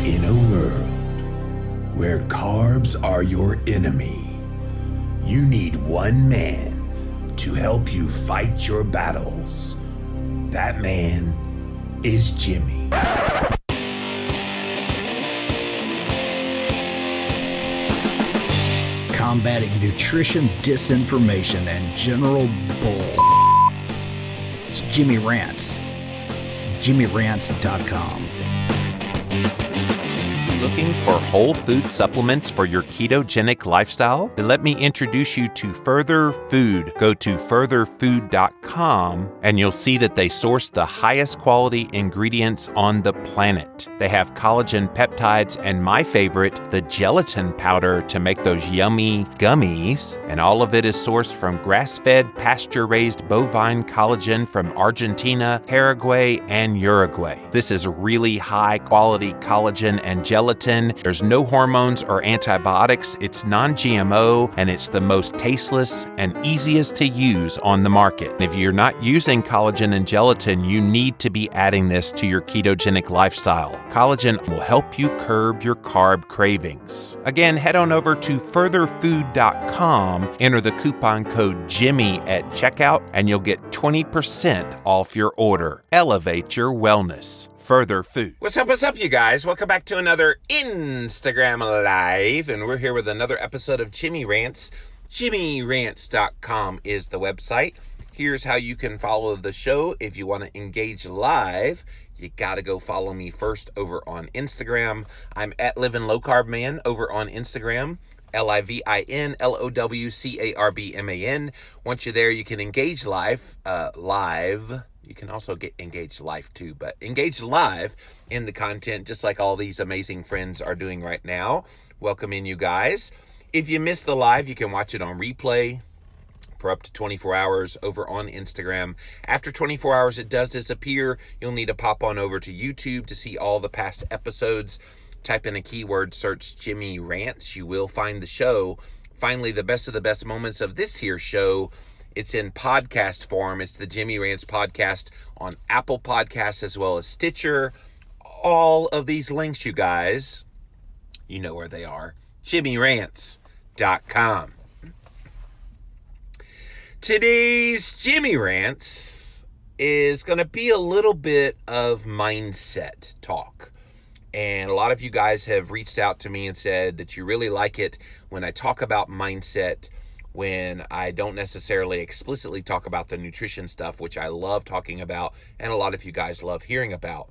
In a world where carbs are your enemy, you need one man to help you fight your battles. That man is Jimmy. Combating nutrition disinformation and general bull. It's Jimmy Rants. JimmyRants.com. Looking for whole food supplements for your ketogenic lifestyle? Let me introduce you to Further Food. Go to furtherfood.com and you'll see that they source the highest quality ingredients on the planet. They have collagen peptides and my favorite, the gelatin powder to make those yummy gummies. And all of it is sourced from grass-fed, pasture-raised bovine collagen from Argentina, Paraguay, and Uruguay. This is really high-quality collagen and gelatin. There's no hormones or antibiotics. It's non-GMO, and it's the most tasteless and easiest to use on the market. If you're not using collagen and gelatin, you need to be adding this to your ketogenic lifestyle. Collagen will help you curb your carb cravings. Again, head on over to furtherfood.com, enter the coupon code Jimmy at checkout, and you'll get 20% off your order. Elevate your wellness. Further Food. What's up, you guys? Welcome back to another Instagram Live, and we're here with another episode of Jimmy Rants. JimmyRants.com is the website. Here's how you can follow the show. If you want to engage live, you got to go follow me first over on Instagram. I'm at Living Low Carb Man over on Instagram. LIVINLOWCARBMAN. Once you're there, you can engage live. You can also get engaged live too, but engage live in the content just like all these amazing friends are doing right now. Welcome in, you guys. If you missed the live, you can watch it on replay for up to 24 hours over on Instagram. After 24 hours, it does disappear. You'll need to pop on over to YouTube to see all the past episodes. Type in a keyword search Jimmy Rants. You will find the show. Finally, the best of the best moments of this here show. It's in podcast form. It's the Jimmy Rants podcast on Apple Podcasts as well as Stitcher. All of these links, you guys, you know where they are. JimmyRants.com. Today's Jimmy Rants is going to be a little bit of mindset talk. And a lot of you guys have reached out to me and said that you really like it when I talk about mindset, when I don't necessarily explicitly talk about the nutrition stuff, which I love talking about, and a lot of you guys love hearing about.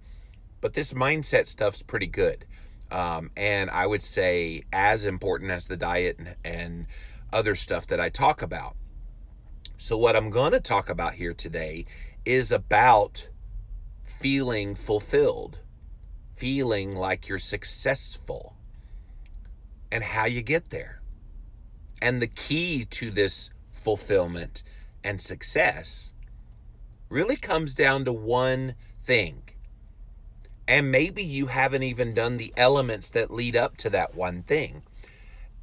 But this mindset stuff's pretty good. And I would say as important as the diet and other stuff that I talk about. So what I'm going to talk about here today is about feeling fulfilled, feeling like you're successful, and how you get there. And the key to this fulfillment and success really comes down to one thing. And maybe you haven't even done the elements that lead up to that one thing.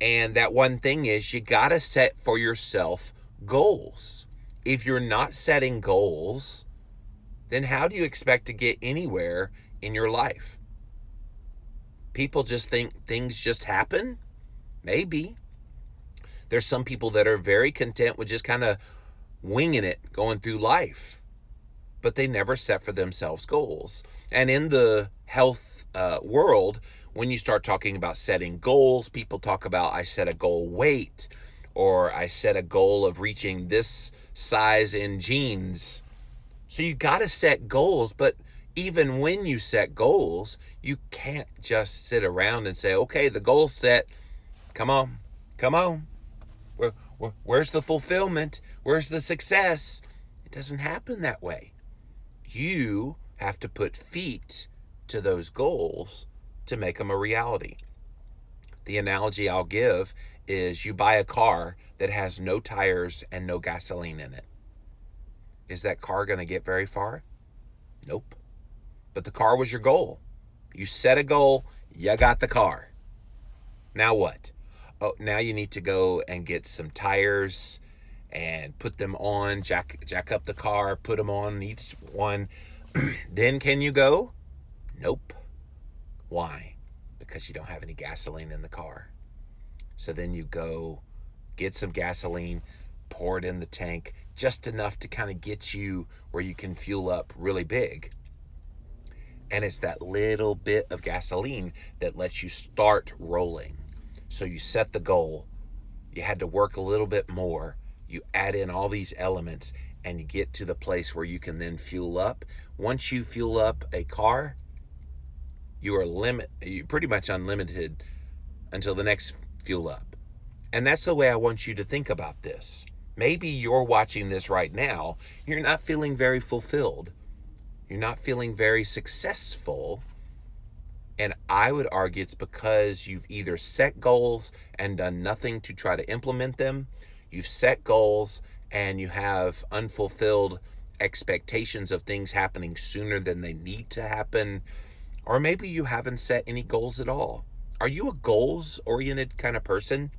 And that one thing is you got to set for yourself goals. If you're not setting goals, then how do you expect to get anywhere in your life? People just think things just happen? Maybe. There's some people that are very content with just kind of winging it, going through life, but they never set for themselves goals. And in the health world, when you start talking about setting goals, people talk about, I set a goal weight, or I set a goal of reaching this size in jeans. So you got to set goals, but even when you set goals, you can't just sit around and say, okay, the goal's set. Come on. Where's the fulfillment? Where's the success? It doesn't happen that way. You have to put feet to those goals to make them a reality. The analogy I'll give is you buy a car that has no tires and no gasoline in it. Is that car going to get very far? Nope. But the car was your goal. You set a goal, you got the car. Now what? Oh, now you need to go and get some tires and put them on, jack up the car, put them on each one. Then can you go? Nope. Why? because you don't have any gasoline in the car. So then you go get some gasoline, pour it in the tank, just enough to kind of get you where you can fuel up really big. And it's that little bit of gasoline that lets you start rolling. So you set the goal, you had to work a little bit more, you add in all these elements, and you get to the place where you can then fuel up. Once you fuel up a car, you're pretty much unlimited until the next fuel up. And that's the way I want you to think about this. Maybe you're watching this right now, you're not feeling very fulfilled. You're not feeling very successful. And I would argue it's because you've either set goals and done nothing to try to implement them. You've set goals and you have unfulfilled expectations of things happening sooner than they need to happen. Or maybe you haven't set any goals at all. Are you a goals-oriented kind of person?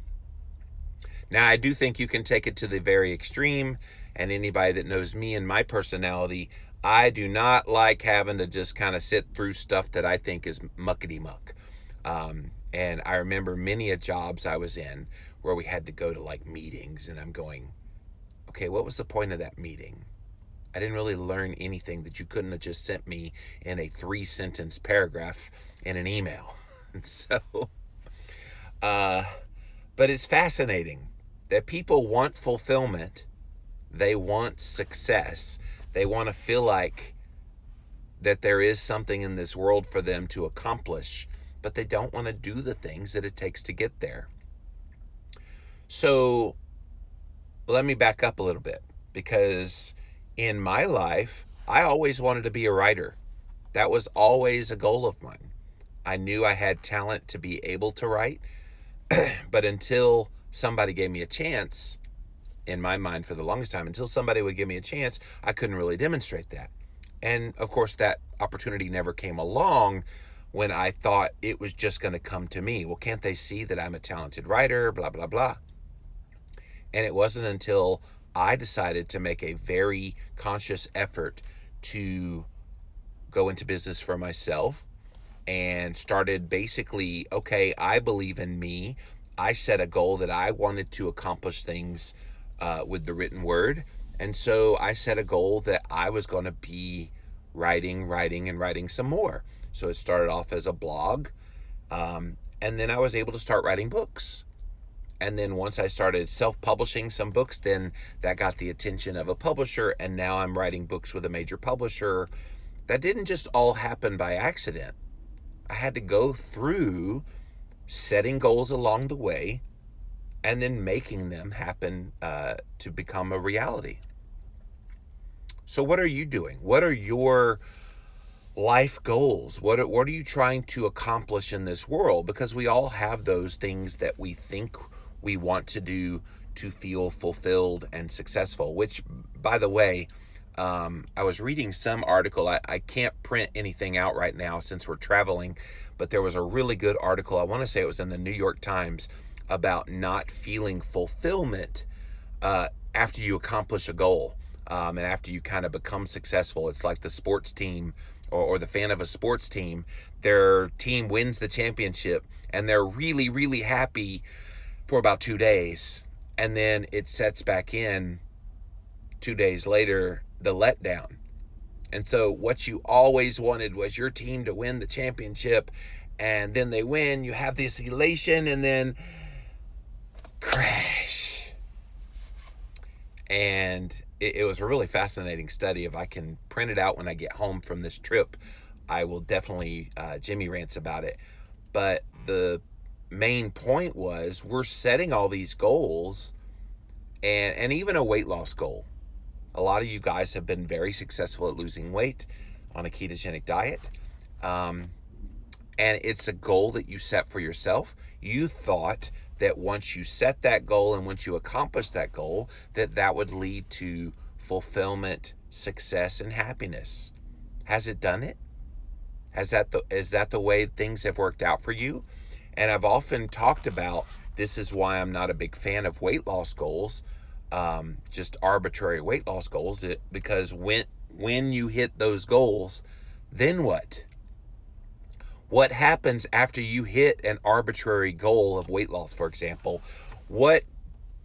Now, I do think you can take it to the very extreme, and anybody that knows me and my personality, I do not like having to just kind of sit through stuff that I think is muckety-muck. And I remember many a jobs I was in where we had to go to like meetings, and I'm going, okay, what was the point of that meeting? I didn't really learn anything that you couldn't have just sent me in a 3-sentence paragraph in an email. And so, but it's fascinating that people want fulfillment. They want success. They want to feel like that there is something in this world for them to accomplish, but they don't want to do the things that it takes to get there. So let me back up a little bit, because in my life, I always wanted to be a writer. That was always a goal of mine. I knew I had talent to be able to write, but until somebody gave me a chance, in my mind for the longest time, until somebody would give me a chance, I couldn't really demonstrate that. And of course, that opportunity never came along when I thought it was just going to come to me. Well, can't they see that I'm a talented writer, blah, blah, blah. And it wasn't until I decided to make a very conscious effort to go into business for myself and started basically, okay, I believe in me. I set a goal that I wanted to accomplish things with the written word. And so I set a goal that I was going to be writing some more. So it started off as a blog. And then I was able to start writing books. And then once I started self-publishing some books, then that got the attention of a publisher. And now I'm writing books with a major publisher. That didn't just all happen by accident. I had to go through setting goals along the way and then making them happen to become a reality. So what are you doing? What are your life goals? What are you trying to accomplish in this world? Because we all have those things that we think we want to do to feel fulfilled and successful, which, by the way, I was reading some article. I can't print anything out right now since we're traveling, but there was a really good article. I want to say it was in the New York Times about not feeling fulfillment after you accomplish a goal and after you kind of become successful. It's like the sports team or the fan of a sports team. Their team wins the championship and they're really, really happy for about 2 days. And then it sets back in 2 days later, the letdown. And so what you always wanted was your team to win the championship, and then they win, you have this elation, and then crash. And it was a really fascinating study. If I can print it out when I get home from this trip, I will definitely Jimmy rants about it. But the main point was we're setting all these goals, and even a weight loss goal. A lot of you guys have been very successful at losing weight on a ketogenic diet. And it's a goal that you set for yourself. You thought that once you set that goal and once you accomplish that goal, that would lead to fulfillment, success, and happiness. Has it done it? Is that the way things have worked out for you? And I've often talked about this is why I'm not a big fan of weight loss goals, just arbitrary weight loss goals, because when you hit those goals, then what? What happens after you hit an arbitrary goal of weight loss, for example? What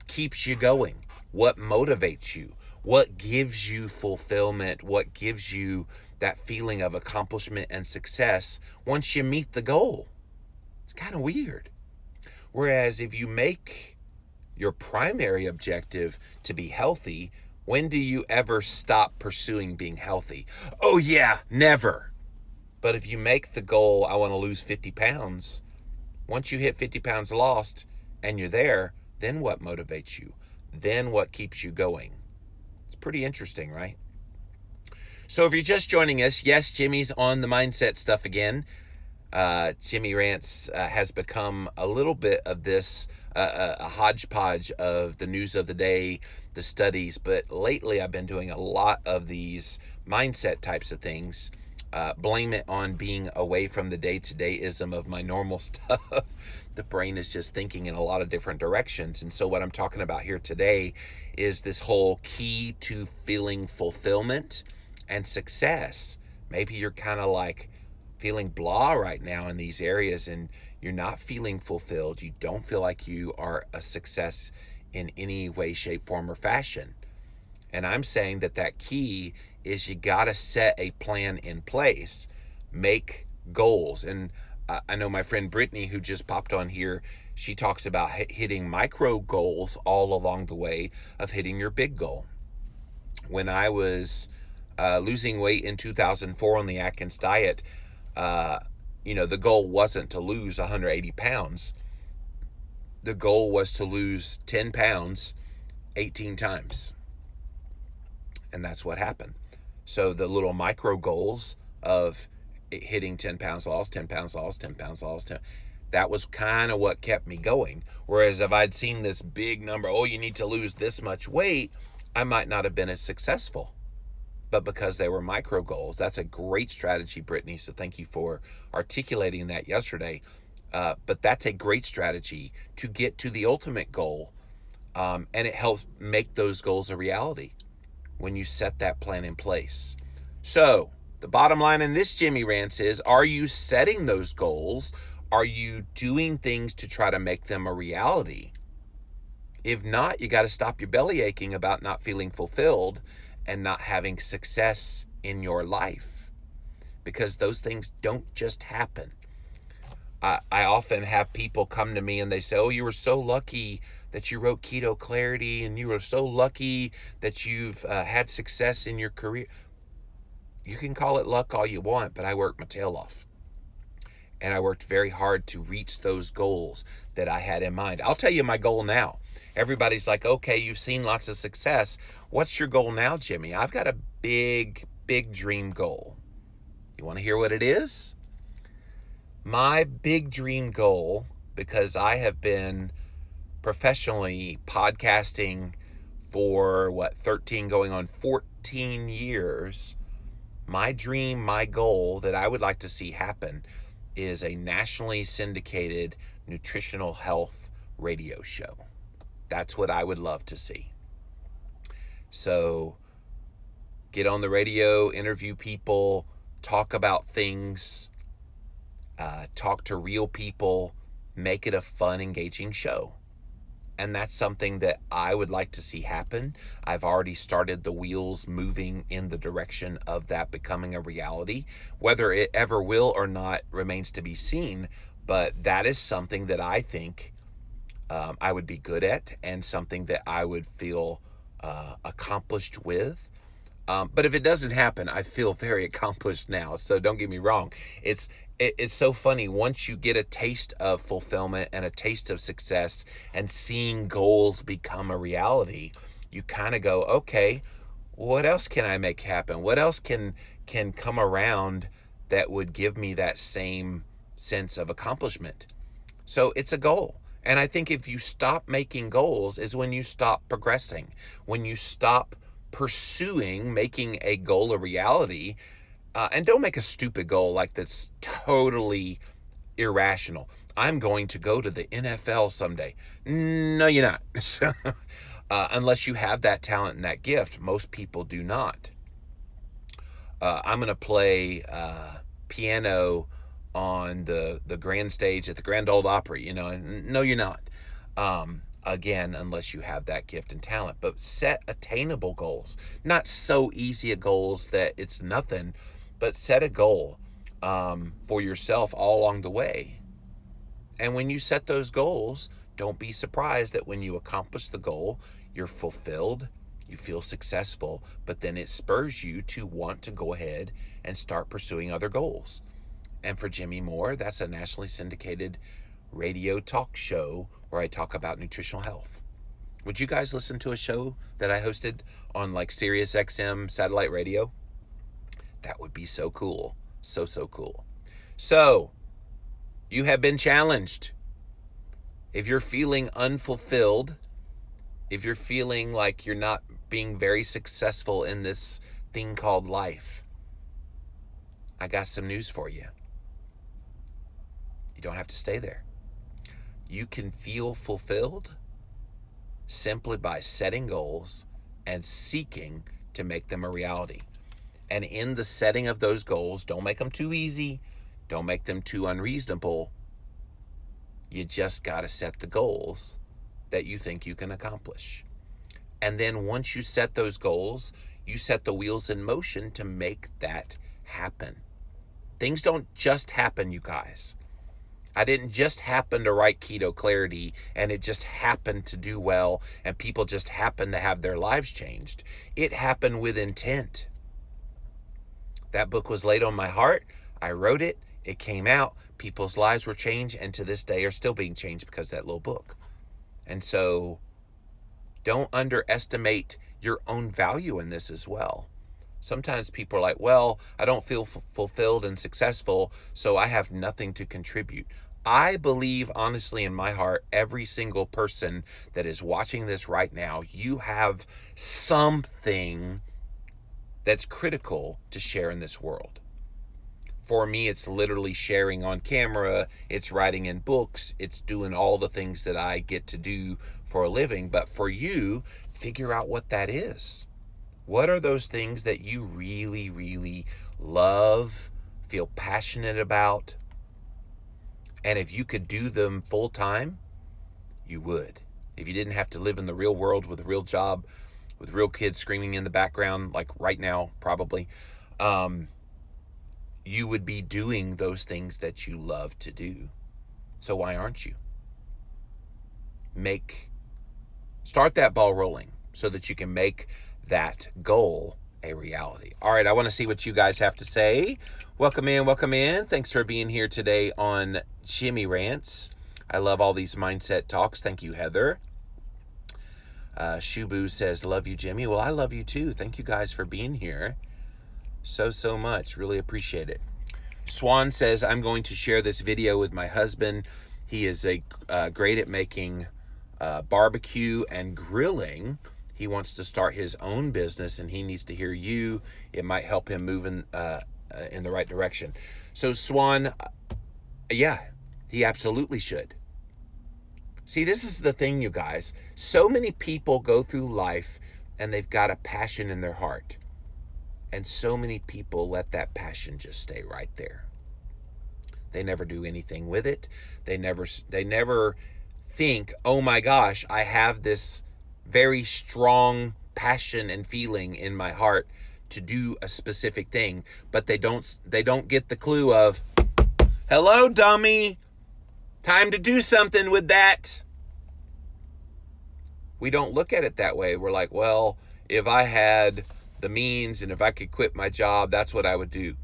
keeps you going? What motivates you? What gives you fulfillment? What gives you that feeling of accomplishment and success once you meet the goal? It's kind of weird. Whereas if you make your primary objective to be healthy, when do you ever stop pursuing being healthy? Oh yeah, never. But if you make the goal, I want to lose 50 pounds, once you hit 50 pounds lost and you're there, then what motivates you? Then what keeps you going? It's pretty interesting, right? So if you're just joining us, yes, Jimmy's on the mindset stuff again. Jimmy Rants has become a little bit of this, a hodgepodge of the news of the day, the studies, but lately I've been doing a lot of these mindset types of things. Blame it on being away from the day-to-day-ism of my normal stuff. The brain is just thinking in a lot of different directions. And so what I'm talking about here today is this whole key to feeling fulfillment and success. Maybe you're kind of like feeling blah right now in these areas and you're not feeling fulfilled. You don't feel like you are a success in any way, shape, form, or fashion. And I'm saying that key is you got to set a plan in place, make goals. And I know my friend Brittany, who just popped on here, she talks about hitting micro goals all along the way of hitting your big goal. When I was losing weight in 2004 on the Atkins diet, the goal wasn't to lose 180 pounds. The goal was to lose 10 pounds 18 times. And that's what happened. So the little micro goals of hitting 10 pounds lost, 10 pounds lost, 10 pounds lost, that was kind of what kept me going. Whereas if I'd seen this big number, oh, you need to lose this much weight, I might not have been as successful. But because they were micro goals, that's a great strategy, Brittany. So thank you for articulating that yesterday. But that's a great strategy to get to the ultimate goal. And it helps make those goals a reality when you set that plan in place. So the bottom line in this Jimmy Rants is, are you setting those goals? Are you doing things to try to make them a reality? If not, you got to stop your belly aching about not feeling fulfilled and not having success in your life, because those things don't just happen. I often have people come to me and they say, oh, you were so lucky that you wrote Keto Clarity, and you were so lucky that you've had success in your career. You can call it luck all you want, but I worked my tail off. And I worked very hard to reach those goals that I had in mind. I'll tell you my goal now. Everybody's like, okay, you've seen lots of success. What's your goal now, Jimmy? I've got a big, big dream goal. You want to hear what it is? My big dream goal, because I have been professionally podcasting for 13 going on 14 years. My dream, my goal that I would like to see happen is a nationally syndicated nutritional health radio show. That's what I would love to see. So get on the radio, interview people, talk about things, talk to real people, make it a fun, engaging show. And that's something that I would like to see happen. I've already started the wheels moving in the direction of that becoming a reality. Whether it ever will or not remains to be seen, but that is something that I think I would be good at, and something that I would feel accomplished with. But if it doesn't happen, I feel very accomplished now. So don't get me wrong. It's so funny. Once you get a taste of fulfillment and a taste of success and seeing goals become a reality, you kind of go, okay, what else can I make happen? What else can come around that would give me that same sense of accomplishment? So it's a goal. And I think if you stop making goals is when you stop progressing, when you stop pursuing making a goal a reality. And don't make a stupid goal like that's totally irrational. I'm going to go to the NFL someday. No, you're not. Unless you have that talent and that gift. Most people do not. I'm going to play piano on the grand stage at the Grand Ole Opry, no, you're not. Again, unless you have that gift and talent. But set attainable goals, not so easy a goals that it's nothing, but set a goal for yourself all along the way. And when you set those goals, don't be surprised that when you accomplish the goal, you're fulfilled, you feel successful, but then it spurs you to want to go ahead and start pursuing other goals. And for Jimmy Moore, that's a nationally syndicated radio talk show where I talk about nutritional health. Would you guys listen to a show that I hosted on like Sirius XM satellite radio? That would be so cool. So cool. So, you have been challenged. If you're feeling unfulfilled, if you're feeling like you're not being very successful in this thing called life, I got some news for you. You don't have to stay there. You can feel fulfilled simply by setting goals and seeking to make them a reality. And in the setting of those goals, don't make them too easy. Don't make them too unreasonable. You just got to set the goals that you think you can accomplish. And then once you set those goals, you set the wheels in motion to make that happen. Things don't just happen, you guys. I didn't just happen to write Keto Clarity and it just happened to do well and people just happened to have their lives changed. It happened with intent. That book was laid on my heart. I wrote it. It came out. People's lives were changed and to this day are still being changed because of that little book. And so don't underestimate your own value in this as well. Sometimes people are like, well, I don't feel fulfilled and successful, so I have nothing to contribute. I believe honestly in my heart, every single person that is watching this right now, you have something that's critical to share in this world. For me, it's literally sharing on camera, it's writing in books, it's doing all the things that I get to do for a living. But for you, figure out what that is. What are those things that you really, really love, feel passionate about? And if you could do them full time, you would. If you didn't have to live in the real world with a real job, with real kids screaming in the background, like right now, probably, you would be doing those things that you love to do. So why aren't you? Start that ball rolling so that you can make that goal a reality. All right, I want to see what you guys have to say. Welcome in. Thanks for being here today on Jimmy Rants. I love all these mindset talks. Thank you, Heather. Shubu says, love you, Jimmy. Well, I love you too. Thank you guys for being here so much. Really appreciate it. Swan says, I'm going to share this video with my husband. He is great at making barbecue and grilling. He wants to start his own business and he needs to hear you. It might help him move in the right direction. So Swan, yeah, he absolutely should. See, this is the thing, you guys. So many people go through life and they've got a passion in their heart. And so many people let that passion just stay right there. They never do anything with it. They never think, oh my gosh, I have this very strong passion and feeling in my heart to do a specific thing, but they don't get the clue of, hello, dummy, time to do something with that. We don't look at it that way. We're like, well, if I had the means and if I could quit my job, that's what I would do.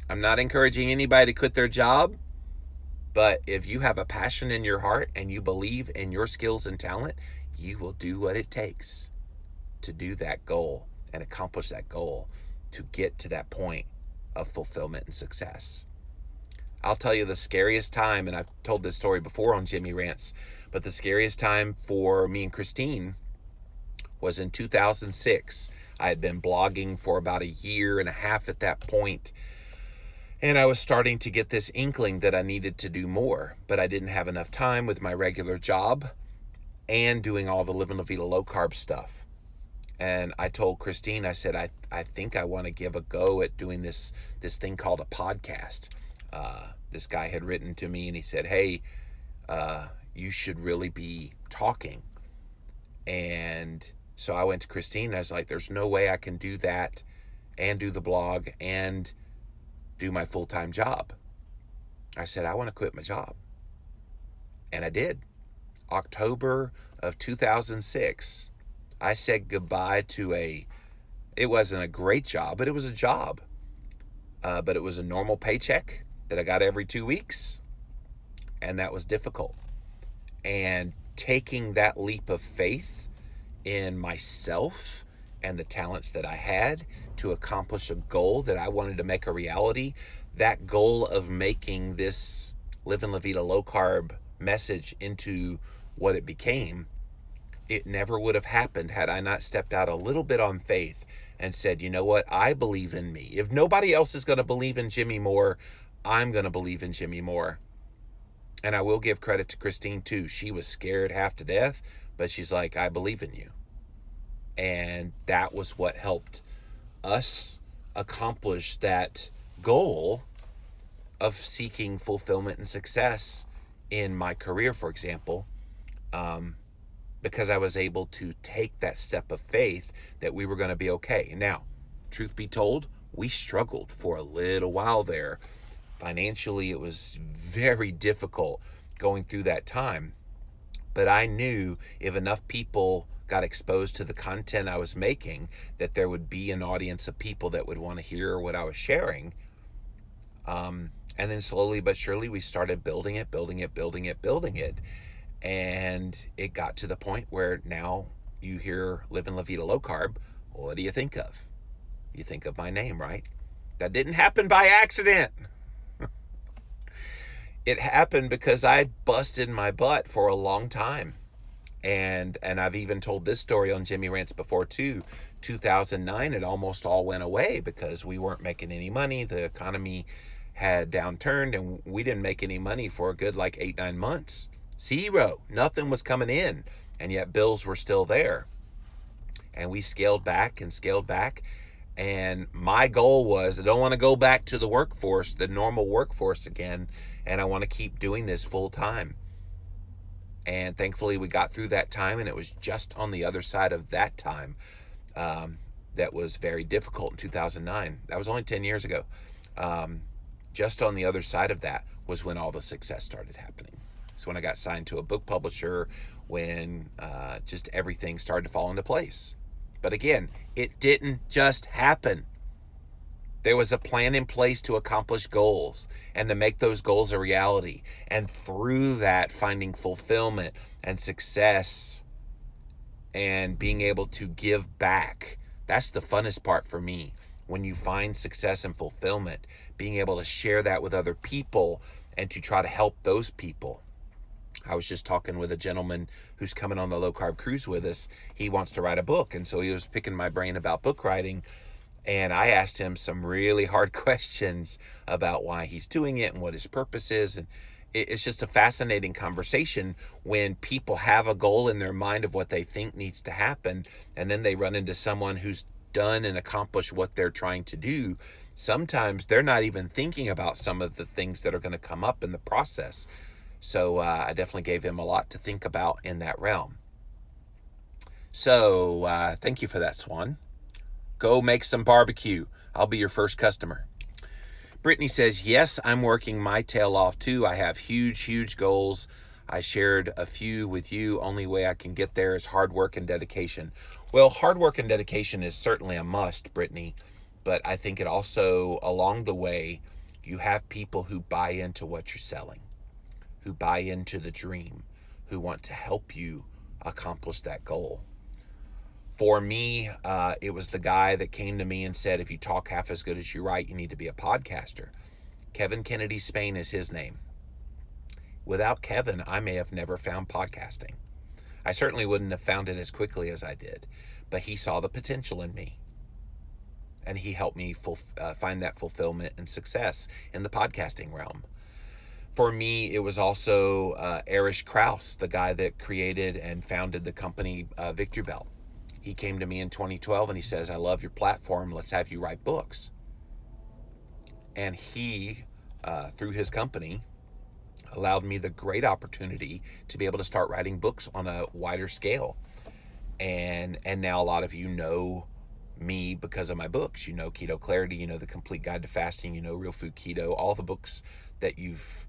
I'm not encouraging anybody to quit their job, but if you have a passion in your heart and you believe in your skills and talent, you will do what it takes to do that goal and accomplish that goal to get to that point of fulfillment and success. I'll tell you the scariest time, and I've told this story before on Jimmy Rants, but the scariest time for me and Christine was in 2006. I had been blogging for about a year and a half at that point, and I was starting to get this inkling that I needed to do more, but I didn't have enough time with my regular job and doing all the Living La Vida low carb stuff. And I told Christine, I said, I think I want to give a go at doing this thing called a podcast. This guy had written to me and he said, hey, you should really be talking. And so I went to Christine and I was like, there's no way I can do that and do the blog and do my full-time job. I said, I want to quit my job. And I did. October of 2006, I said goodbye to it wasn't a great job, but it was a job. But it was a normal paycheck that I got every 2 weeks. And that was difficult. And taking that leap of faith in myself and the talents that I had to accomplish a goal that I wanted to make a reality, that goal of making this Living La Vida low carb message into what it became, it never would have happened had I not stepped out a little bit on faith and said, you know what, I believe in me. If nobody else is going to believe in Jimmy Moore, I'm going to believe in Jimmy Moore. And I will give credit to Christine too. She was scared half to death, but she's like, I believe in you. And that was what helped us accomplish that goal of seeking fulfillment and success in my career, for example, because I was able to take that step of faith that we were going to be okay. Now, truth be told, we struggled for a little while there. Financially, it was very difficult going through that time. But I knew if enough people got exposed to the content I was making, that there would be an audience of people that would want to hear what I was sharing. And then slowly but surely, we started building it. And it got to the point where now you hear Living La Vida Low Carb. What do you think of? You think of my name, right? That didn't happen by accident. It happened because I busted my butt for a long time. And I've even told this story on Jimmy Rants before too. 2009, it almost all went away because we weren't making any money. The economy had downturned and we didn't make any money for a good 8-9 months. Zero. Nothing was coming in. And yet bills were still there. And we scaled back. And my goal was, I don't want to go back to the workforce, the normal workforce again. And I want to keep doing this full time. And thankfully we got through that time, and it was just on the other side of that time that was very difficult in 2009. That was only 10 years ago. Just on the other side of that was when all the success started happening. So when I got signed to a book publisher, when just everything started to fall into place. But again, it didn't just happen. There was a plan in place to accomplish goals and to make those goals a reality. And through that, finding fulfillment and success and being able to give back. That's the funnest part for me. When you find success and fulfillment, being able to share that with other people and to try to help those people. I was just talking with a gentleman who's coming on the low carb cruise with us. He wants to write a book. And so he was picking my brain about book writing. And I asked him some really hard questions about why he's doing it and what his purpose is. And it's just a fascinating conversation when people have a goal in their mind of what they think needs to happen. And then they run into someone who's done and accomplished what they're trying to do. Sometimes they're not even thinking about some of the things that are going to come up in the process. So I definitely gave him a lot to think about in that realm. So thank you for that, Swan. Go make some barbecue. I'll be your first customer. Brittany says, yes, I'm working my tail off too. I have huge goals. I shared a few with you. Only way I can get there is hard work and dedication. Well, hard work and dedication is certainly a must, Brittany. But I think it also, along the way, you have people who buy into what you're selling, who buy into the dream, who want to help you accomplish that goal. For me, it was the guy that came to me and said, if you talk half as good as you write, you need to be a podcaster. Kevin Kennedy Spain is his name. Without Kevin, I may have never found podcasting. I certainly wouldn't have found it as quickly as I did, but he saw the potential in me. And he helped me find that fulfillment and success in the podcasting realm. For me, it was also Erich Krause, the guy that created and founded the company Victory Belt. He came to me in 2012 and he says, I love your platform. Let's have you write books. And he through his company, allowed me the great opportunity to be able to start writing books on a wider scale. And now a lot of you know me because of my books. You know Keto Clarity, you know The Complete Guide to Fasting, you know Real Food Keto, all the books that you've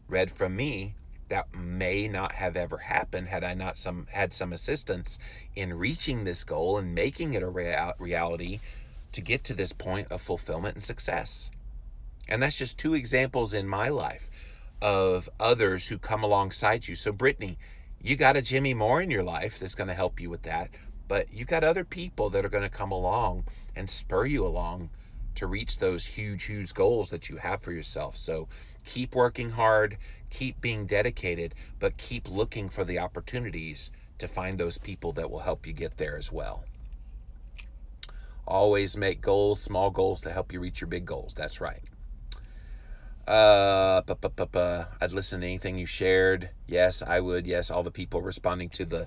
read from me that may not have ever happened had I not had some assistance in reaching this goal and making it a reality to get to this point of fulfillment and success. And that's just 2 examples in my life of others who come alongside you. So Brittany, you got a Jimmy Moore in your life that's going to help you with that, but you got other people that are going to come along and spur you along to reach those huge goals that you have for yourself. So keep working hard, keep being dedicated, but keep looking for the opportunities to find those people that will help you get there as well. Always make goals, small goals, to help you reach your big goals. That's right. I'd listen to anything you shared. Yes, I would. Yes, all the people responding to the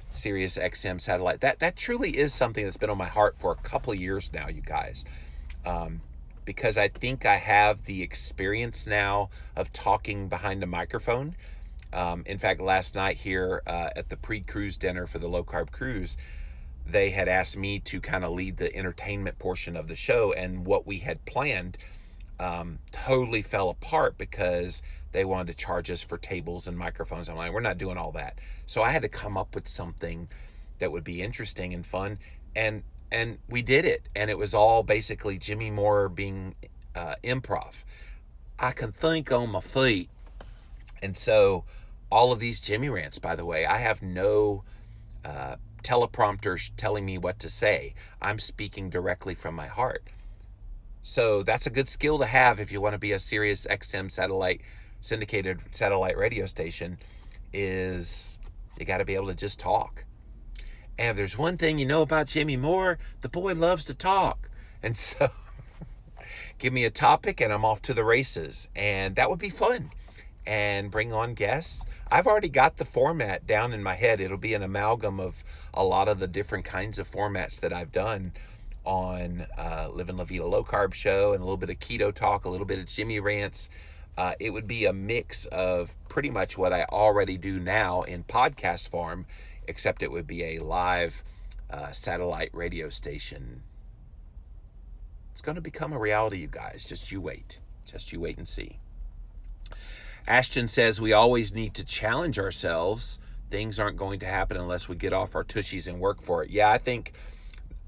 Sirius XM satellite. That truly is something that's been on my heart for a couple of years now, you guys. Because I think I have the experience now of talking behind a microphone. In fact, last night here at the pre-cruise dinner for the Low Carb Cruise, they had asked me to kind of lead the entertainment portion of the show, and what we had planned totally fell apart because they wanted to charge us for tables and microphones. I'm like, we're not doing all that. So I had to come up with something that would be interesting and fun, and we did it. And it was all basically Jimmy Moore being improv. I can think on my feet. And so all of these Jimmy rants, by the way, I have no teleprompter telling me what to say. I'm speaking directly from my heart. So that's a good skill to have if you want to be a Sirius XM syndicated satellite radio station, is you got to be able to just talk. And if there's one thing you know about Jimmy Moore, the boy loves to talk. And so give me a topic and I'm off to the races. And that would be fun. And bring on guests. I've already got the format down in my head. It'll be an amalgam of a lot of the different kinds of formats that I've done on Living La Vida Low Carb Show, and a little bit of keto talk, a little bit of Jimmy rants. It would be a mix of pretty much what I already do now in podcast form, except it would be a live satellite radio station. It's going to become a reality, you guys. Just you wait. Just you wait and see. Ashton says we always need to challenge ourselves. Things aren't going to happen unless we get off our tushies and work for it. Yeah, I think,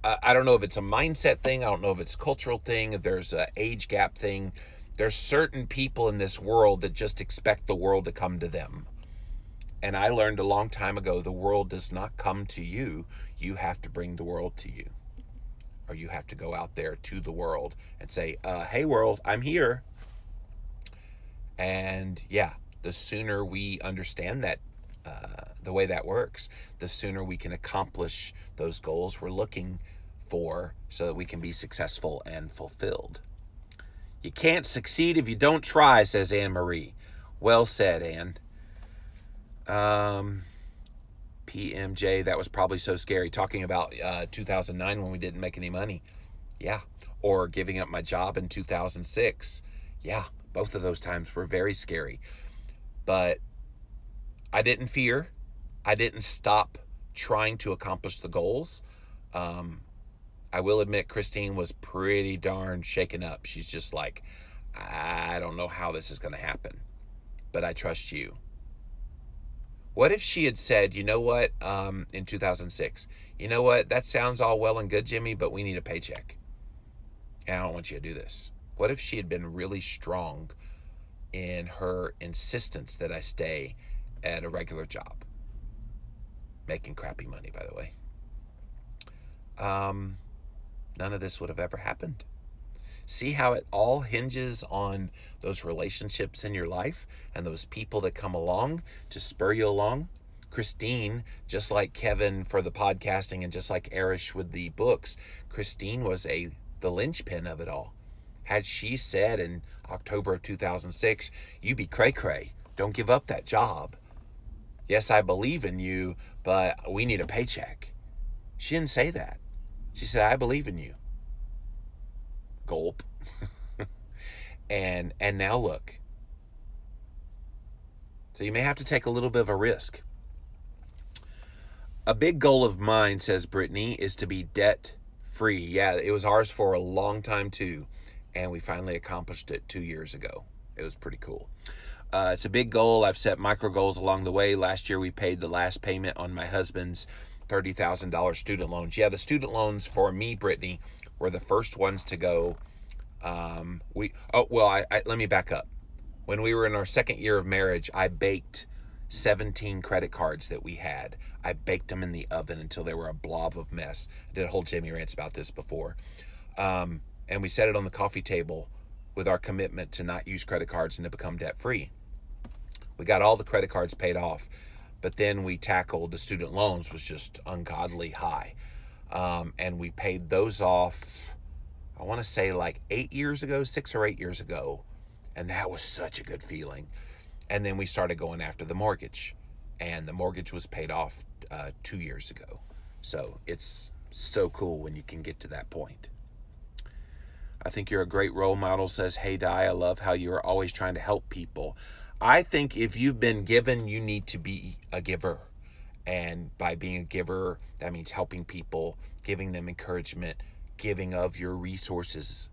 I don't know if it's a mindset thing. I don't know if it's a cultural thing, if there's an age gap thing. There's certain people in this world that just expect the world to come to them. And I learned a long time ago, the world does not come to you. You have to bring the world to you. Or you have to go out there to the world and say, hey world, I'm here. And yeah, the sooner we understand that, the way that works, the sooner we can accomplish those goals we're looking for so that we can be successful and fulfilled. You can't succeed if you don't try, says Anne Marie. Well said, Anne. PMJ, that was probably so scary. Talking about 2009 when we didn't make any money. Yeah. Or giving up my job in 2006. Yeah. Both of those times were very scary. But I didn't fear. I didn't stop trying to accomplish the goals. I will admit Christine was pretty darn shaken up. She's just like, I don't know how this is going to happen, but I trust you. What if she had said, you know what, in 2006, you know what, that sounds all well and good, Jimmy, but we need a paycheck. And I don't want you to do this. What if she had been really strong in her insistence that I stay at a regular job? Making crappy money, by the way. None of this would have ever happened. See how it all hinges on those relationships in your life and those people that come along to spur you along. Christine, just like Kevin for the podcasting and just like Arish with the books, Christine was the linchpin of it all. Had she said in October of 2006, you be cray-cray, don't give up that job. Yes, I believe in you, but we need a paycheck. She didn't say that. She said, I believe in you. Gulp. And now look. So you may have to take a little bit of a risk. A big goal of mine, says Brittany, is to be debt free. Yeah, it was ours for a long time too, and we finally accomplished it 2 years ago. It was pretty cool. It's a big goal. I've set micro goals along the way. Last year we paid the last payment on my husband's $30,000 student loans. Yeah, the student loans for me, Brittany, were the first ones to go. Let me back up. When we were in our second year of marriage, I baked 17 credit cards that we had. I baked them in the oven until they were a blob of mess. I did a whole Jimmy Rants about this before. And we set it on the coffee table with our commitment to not use credit cards and to become debt free. We got all the credit cards paid off, but then we tackled the student loans, was just ungodly high. And we paid those off, I want to say like 8 years ago, 6 or 8 years ago. And that was such a good feeling. And then we started going after the mortgage, and the mortgage was paid off 2 years ago. So it's so cool when you can get to that point. I think you're a great role model, says Hey Di. I love how you're always trying to help people. I think if you've been given, you need to be a giver. And by being a giver, that means helping people, giving them encouragement, giving of your resources.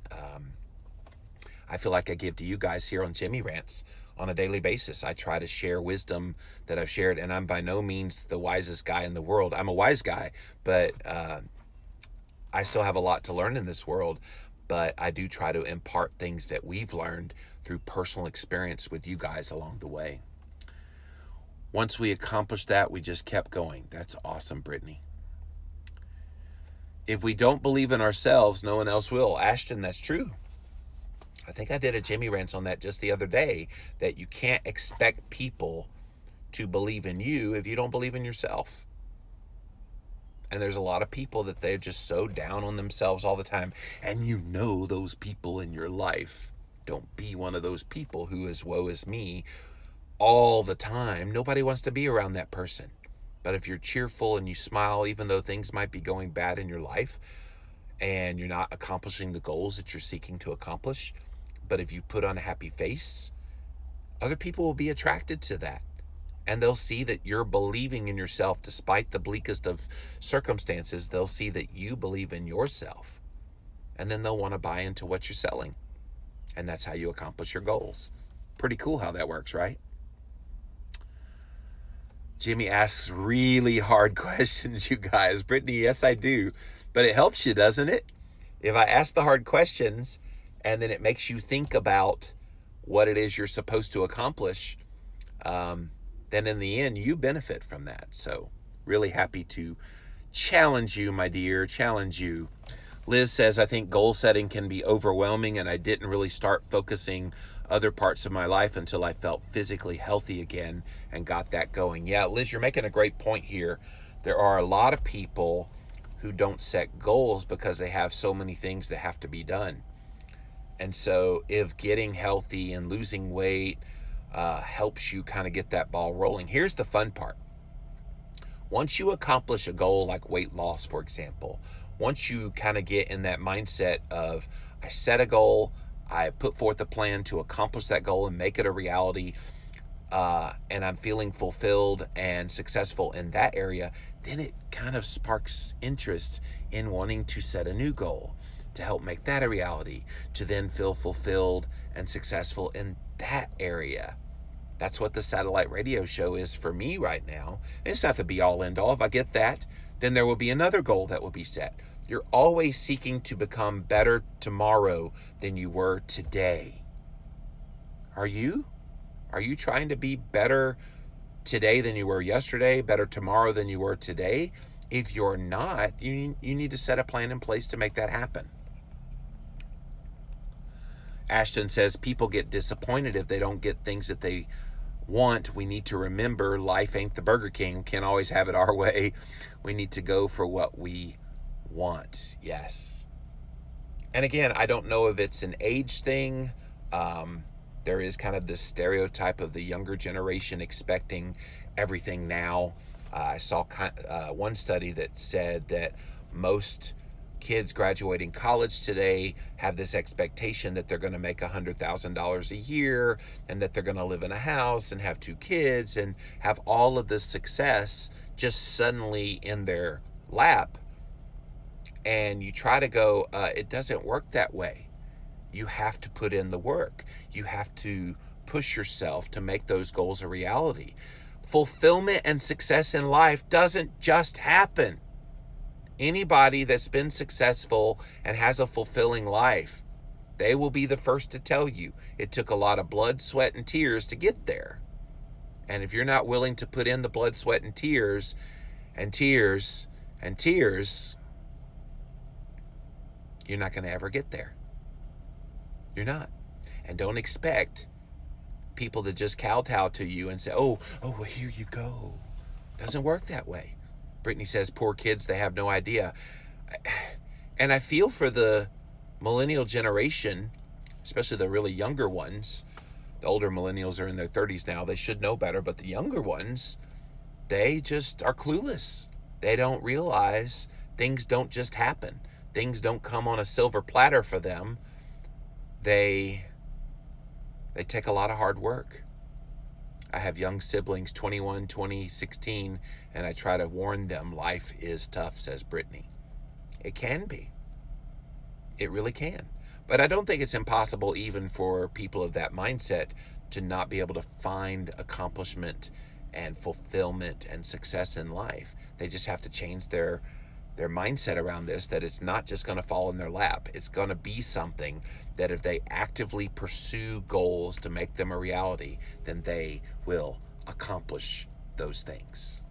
I feel like I give to you guys here on Jimmy Rants on a daily basis. I try to share wisdom that I've shared, and I'm by no means the wisest guy in the world. I'm a wise guy, but I still have a lot to learn in this world. But I do try to impart things that we've learned through personal experience with you guys along the way. Once we accomplished that, we just kept going. That's awesome, Brittany. If we don't believe in ourselves, no one else will. Ashton, that's true. I think I did a Jimmy Rants on that just the other day, that you can't expect people to believe in you if you don't believe in yourself. And there's a lot of people that they're just so down on themselves all the time. And you know those people in your life. Don't be one of those people who is woe is me all the time. Nobody wants to be around that person. But if you're cheerful and you smile, even though things might be going bad in your life and you're not accomplishing the goals that you're seeking to accomplish, but if you put on a happy face, other people will be attracted to that. And they'll see that you're believing in yourself despite the bleakest of circumstances. They'll see that you believe in yourself. And then they'll want to buy into what you're selling. And that's how you accomplish your goals. Pretty cool how that works, right? Jimmy asks really hard questions, you guys. Brittany, yes, I do. But it helps you, doesn't it? If I ask the hard questions and then it makes you think about what it is you're supposed to accomplish, then in the end, you benefit from that. So really happy to challenge you, my dear, challenge you. Liz says, I think goal setting can be overwhelming, and I didn't really start focusing other parts of my life until I felt physically healthy again and got that going. Yeah, Liz, you're making a great point here. There are a lot of people who don't set goals because they have so many things that have to be done. And so if getting healthy and losing weight helps you kind of get that ball rolling, here's the fun part. Once you accomplish a goal like weight loss, for example, once you kind of get in that mindset of, I set a goal, I put forth a plan to accomplish that goal and make it a reality, and I'm feeling fulfilled and successful in that area, then it kind of sparks interest in wanting to set a new goal to help make that a reality, to then feel fulfilled and successful in that area. That's what the satellite radio show is for me right now. It's not the be all end all. If I get that, then there will be another goal that will be set. You're always seeking to become better tomorrow than you were today. Are you? Are you trying to be better today than you were yesterday, better tomorrow than you were today? If you're not, you need to set a plan in place to make that happen. Ashton says, people get disappointed if they don't get things that they want. We need to remember life ain't the Burger King. Can't always have it our way. We need to go for what we want. Yes. And again, I don't know if it's an age thing. There is kind of this stereotype of the younger generation expecting everything now. I saw one study that said that most kids graduating college today have this expectation that they're going to make $100,000 a year and that they're going to live in a house and have 2 kids and have all of this success just suddenly in their lap. And you try to go, it doesn't work that way. You have to put in the work. You have to push yourself to make those goals a reality. Fulfillment and success in life doesn't just happen. Anybody that's been successful and has a fulfilling life, they will be the first to tell you it took a lot of blood, sweat, and tears to get there. And if you're not willing to put in the blood, sweat, and tears, and tears, and tears, you're not going to ever get there. You're not. And don't expect people to just kowtow to you and say, oh, well, here you go. Doesn't work that way. Brittany says, poor kids, they have no idea. And I feel for the millennial generation, especially the really younger ones. The older millennials are in their 30s now. They should know better. But the younger ones, they just are clueless. They don't realize things don't just happen. Things don't come on a silver platter for them. They take a lot of hard work. I have young siblings, 21, 20, 16, and I try to warn them life is tough, says Brittany. It can be. It really can. But I don't think it's impossible even for people of that mindset to not be able to find accomplishment and fulfillment and success in life. They just have to change their mindset around this, that it's not just going to fall in their lap. It's going to be something that if they actively pursue goals to make them a reality, then they will accomplish those things.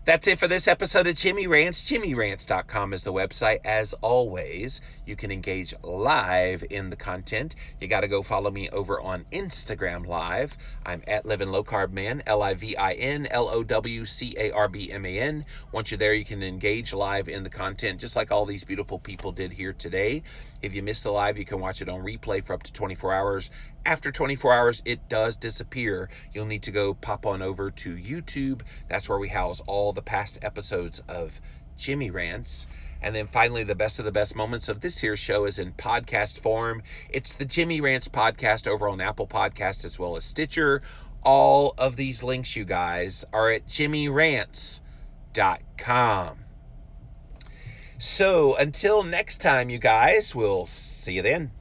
That's it for this episode of Jimmy Rants. JimmyRants.com is the website. As always, you can engage live in the content. You got to go follow me over on Instagram Live. I'm at Livin' Low Carb Man, LIVIN LOWCARBMAN. Once you're there, you can engage live in the content, just like all these beautiful people did here today. If you missed the live, you can watch it on replay for up to 24 hours. After 24 hours, it does disappear. You'll need to go pop on over to YouTube. That's where we house all the past episodes of Jimmy Rants. And then finally, the best of the best moments of this here show is in podcast form. It's the Jimmy Rants podcast over on Apple Podcasts as well as Stitcher. All of these links, you guys, are at JimmyRants.com. So until next time, you guys, we'll see you then.